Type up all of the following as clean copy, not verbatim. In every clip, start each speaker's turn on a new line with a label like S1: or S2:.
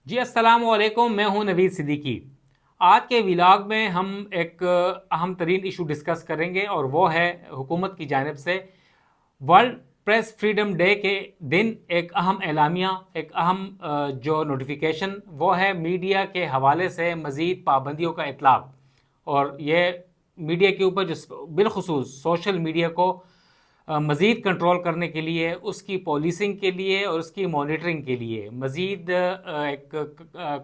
S1: جی السلام علیکم، میں ہوں نوید صدیقی۔ آج کے ولاگ میں ہم ایک اہم ترین ایشو ڈسکس کریں گے اور وہ ہے حکومت کی جانب سے ورلڈ پریس فریڈم ڈے کے دن ایک اہم اعلامیہ، ایک اہم جو نوٹیفیکیشن وہ ہے میڈیا کے حوالے سے مزید پابندیوں کا اطلاق، اور یہ میڈیا کے اوپر جو بالخصوص سوشل میڈیا کو مزید کنٹرول کرنے کے لیے، اس کی پولیسنگ کے لیے اور اس کی مانیٹرنگ کے لیے مزید ایک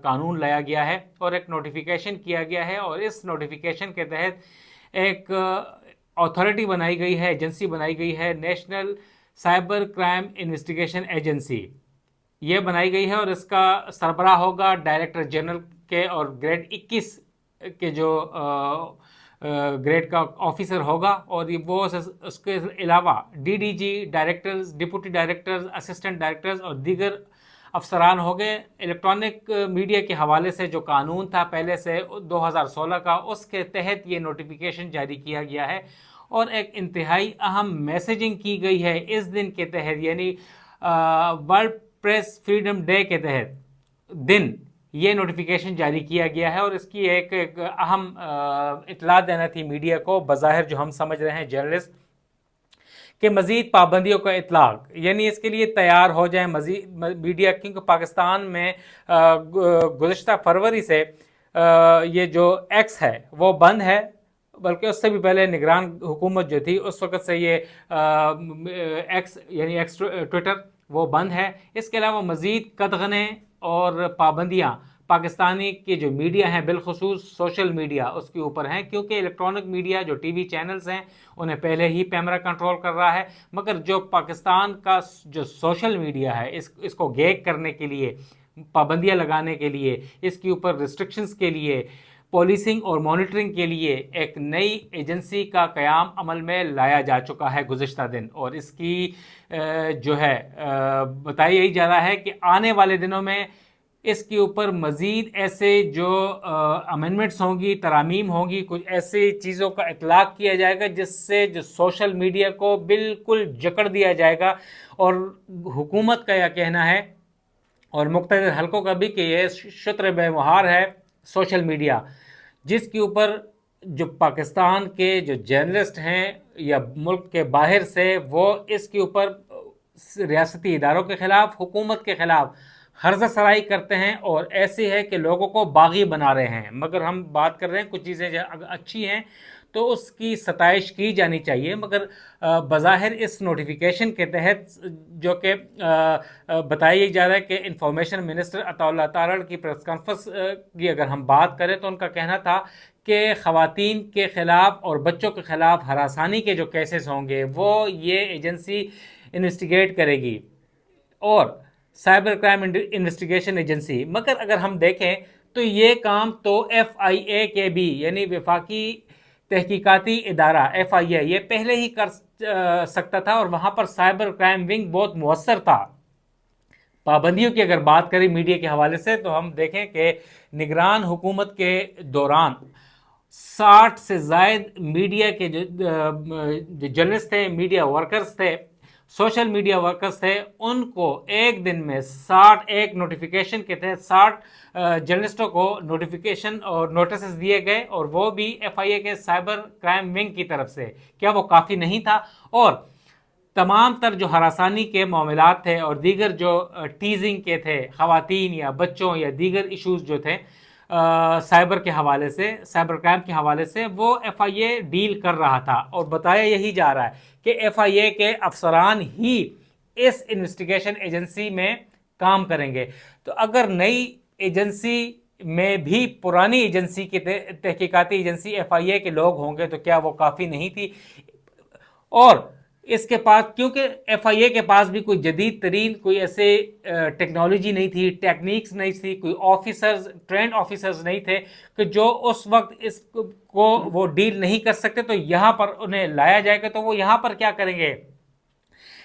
S1: قانون لایا گیا ہے اور ایک نوٹیفیکیشن کیا گیا ہے، اور اس نوٹیفیکیشن کے تحت ایک اتھارٹی بنائی گئی ہے، ایجنسی بنائی گئی ہے، national cyber crime investigation agency یہ بنائی گئی ہے، اور اس کا سربراہ ہوگا ڈائریکٹر جنرل کے، اور گریڈ 21 کے جو گریڈ کا آفیسر ہوگا، اور وہ اس کے علاوہ D D G, directors, deputy directors, assistant directors اور دیگر افسران ہو گئے۔ الیکٹرانک میڈیا کے حوالے سے جو قانون تھا پہلے سے 2016 کا، اس کے تحت یہ نوٹیفیکیشن جاری کیا گیا ہے، اور ایک انتہائی اہم میسیجنگ کی گئی ہے اس دن کے تحت، یعنی ورلڈ پریس فریڈم ڈے کے تحت دن یہ نوٹیفیکیشن جاری کیا گیا ہے، اور اس کی ایک اہم اطلاع دینا تھی میڈیا کو، بظاہر جو ہم سمجھ رہے ہیں جرنلسٹ، کہ مزید پابندیوں کا اطلاق، یعنی اس کے لیے تیار ہو جائیں مزید میڈیا، کیونکہ پاکستان میں گزشتہ فروری سے یہ جو ایکس ہے وہ بند ہے، بلکہ اس سے بھی پہلے نگران حکومت جو تھی اس وقت سے یہ ایکس یعنی ایکس ٹویٹر وہ بند ہے۔ اس کے علاوہ مزید قدغنیں اور پابندیاں پاکستانی کے جو میڈیا ہیں، بالخصوص سوشل میڈیا، اس کے اوپر ہیں، کیونکہ الیکٹرانک میڈیا جو ٹی وی چینلز ہیں انہیں پہلے ہی پیمرا کنٹرول کر رہا ہے، مگر جو پاکستان کا جو سوشل میڈیا ہے اس کو گیگ کرنے کے لیے، پابندیاں لگانے کے لیے، اس کے اوپر ریسٹرکشنز کے لیے، پولیسنگ اور مانیٹرنگ کے لیے ایک نئی ایجنسی کا قیام عمل میں لایا جا چکا ہے گزشتہ دن، اور اس کی جو ہے بتایا یہی جا رہا ہے کہ آنے والے دنوں میں اس کے اوپر مزید ایسے جو امینڈمنٹس ہوں گی، ترامیم ہوں گی، کچھ ایسی چیزوں کا اطلاق کیا جائے گا جس سے جو سوشل میڈیا کو بالکل جکڑ دیا جائے گا، اور حکومت کا یہ کہنا ہے اور مقتدر حلقوں کا بھی کہ یہ شطر بے مہار ہے سوشل میڈیا، جس کے اوپر جو پاکستان کے جو جرنلسٹ ہیں یا ملک کے باہر سے، وہ اس کے اوپر ریاستی اداروں کے خلاف، حکومت کے خلاف حرزہ سرائی کرتے ہیں، اور ایسی ہے کہ لوگوں کو باغی بنا رہے ہیں۔ مگر ہم بات کر رہے ہیں کچھ چیزیں اگر اچھی ہیں تو اس کی ستائش کی جانی چاہیے، مگر بظاہر اس نوٹیفیکیشن کے تحت جو کہ بتایا جا رہا ہے کہ انفارمیشن منسٹر عطا اللہ تارڑ کی پریس کانفرنس کی اگر ہم بات کریں تو ان کا کہنا تھا کہ خواتین کے خلاف اور بچوں کے خلاف ہراسانی کے جو کیسز ہوں گے وہ یہ ایجنسی انویسٹیگیٹ کرے گی، اور سائبر کرائم انویسٹیگیشن ایجنسی۔ مگر اگر ہم دیکھیں تو یہ کام تو ایف آئی اے کے بھی، یعنی وفاقی تحقیقاتی ادارہ ایف آئی اے، یہ پہلے ہی کر سکتا تھا، اور وہاں پر سائبر کرائم ونگ بہت مؤثر تھا۔ پابندیوں کی اگر بات کریں میڈیا کے حوالے سے تو ہم دیکھیں کہ نگران حکومت کے دوران 60 سے زائد میڈیا کے جو جرنلسٹ تھے، میڈیا ورکرز تھے، سوشل میڈیا ورکرز تھے، ان کو ایک دن میں 60 ایک نوٹیفیکیشن کے تحت 60 جرنلسٹوں کو نوٹیفیکیشن اور نوٹسز دیے گئے، اور وہ بھی ایف آئی اے کے سائبر کرائم ونگ کی طرف سے۔ کیا وہ کافی نہیں تھا؟ اور تمام تر جو ہراسانی کے معاملات تھے اور دیگر جو ٹیزنگ کے تھے خواتین یا بچوں یا دیگر ایشوز جو تھے سائبر کے حوالے سے، سائبر کرائم کے حوالے سے، وہ ایف آئی اے ڈیل کر رہا تھا، اور بتایا یہی جا رہا ہے کہ ایف آئی اے کے افسران ہی اس انویسٹیگیشن ایجنسی میں کام کریں گے۔ تو اگر نئی ایجنسی میں بھی پرانی ایجنسی کی تحقیقاتی ایجنسی ایف آئی اے کے لوگ ہوں گے تو کیا وہ کافی نہیں تھی؟ اور اس کے پاس، کیونکہ ایف آئی اے کے پاس بھی کوئی جدید ترین کوئی ایسے ٹیکنالوجی نہیں تھی، ٹیکنیکس نہیں تھی، کوئی آفیسرز، ٹرینڈ آفیسرز نہیں تھے کہ جو اس وقت اس کو وہ ڈیل نہیں کر سکتے، تو یہاں پر انہیں لایا جائے گا۔ تو وہ یہاں پر کیا کریں گے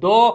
S1: 2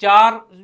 S1: 4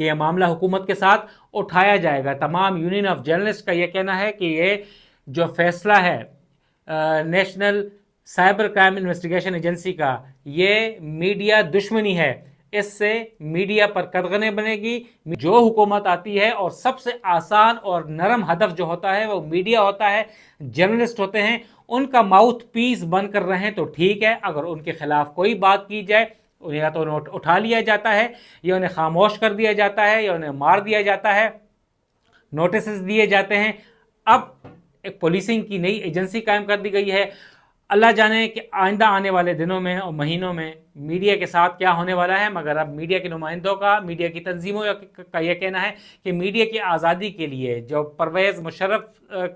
S1: کہ یہ معاملہ حکومت کے ساتھ اٹھایا جائے گا۔ تمام یونین آف جرنلسٹ کا یہ کہنا ہے کہ یہ جو فیصلہ ہے national cyber crime investigation agency کا، یہ میڈیا دشمنی ہے، اس سے میڈیا پر قدغنیں بنے گی۔ جو حکومت آتی ہے اور سب سے آسان اور نرم ہدف جو ہوتا ہے وہ میڈیا ہوتا ہے، جرنلسٹ ہوتے ہیں، ان کا ماؤتھ پیس بن کر رہیں تو ٹھیک ہے۔ اگر ان کے خلاف کوئی بات کی جائے یا تو انہیں اٹھا لیا جاتا ہے، یا انہیں خاموش کر دیا جاتا ہے، یا انہیں مار دیا جاتا ہے، نوٹسز دیے جاتے ہیں۔ اب ایک پولیسنگ کی نئی ایجنسی قائم کر دی گئی ہے۔ اللہ جانے کہ آئندہ آنے والے دنوں میں اور مہینوں میں میڈیا کے ساتھ کیا ہونے والا ہے، مگر اب میڈیا کے نمائندوں کا، میڈیا کی تنظیموں کا یہ کہنا ہے کہ میڈیا کی آزادی کے لیے جو پرویز مشرف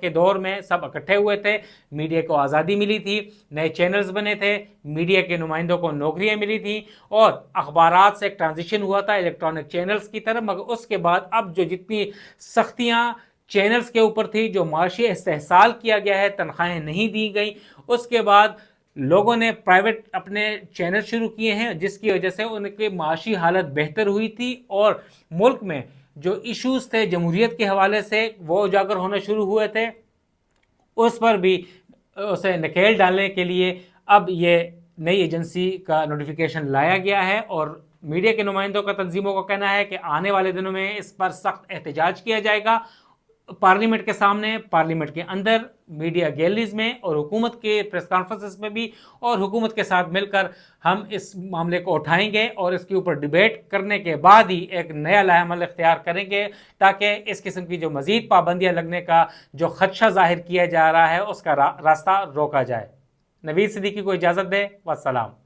S1: کے دور میں سب اکٹھے ہوئے تھے، میڈیا کو آزادی ملی تھی، نئے چینلز بنے تھے، میڈیا کے نمائندوں کو نوکریاں ملی تھیں، اور اخبارات سے ایک ٹرانزیشن ہوا تھا الیکٹرانک چینلز کی طرف، مگر اس کے بعد اب جو جتنی سختیاں چینلز کے اوپر تھی، جو معاشی استحصال کیا گیا ہے، تنخواہیں نہیں دی گئیں، اس کے بعد لوگوں نے پرائیویٹ اپنے چینل شروع کیے ہیں، جس کی وجہ سے ان کی معاشی حالت بہتر ہوئی تھی، اور ملک میں جو ایشوز تھے جمہوریت کے حوالے سے وہ اجاگر ہونا شروع ہوئے تھے، اس پر بھی اسے نکیل ڈالنے کے لیے اب یہ نئی ایجنسی کا نوٹیفیکیشن لایا گیا ہے۔ اور میڈیا کے نمائندوں کا، تنظیموں کا کہنا ہے کہ آنے والے دنوں میں اس پر سخت احتجاج کیا جائے گا، پارلیمنٹ کے سامنے، پارلیمنٹ کے اندر، میڈیا گیلریز میں، اور حکومت کے پریس کانفرنسز میں بھی، اور حکومت کے ساتھ مل کر ہم اس معاملے کو اٹھائیں گے اور اس کے اوپر ڈیبیٹ کرنے کے بعد ہی ایک نیا لائحہ عمل اختیار کریں گے، تاکہ اس قسم کی جو مزید پابندیاں لگنے کا جو خدشہ ظاہر کیا جا رہا ہے اس کا راستہ روکا جائے۔ نوید صدیقی کو اجازت دے، والسلام۔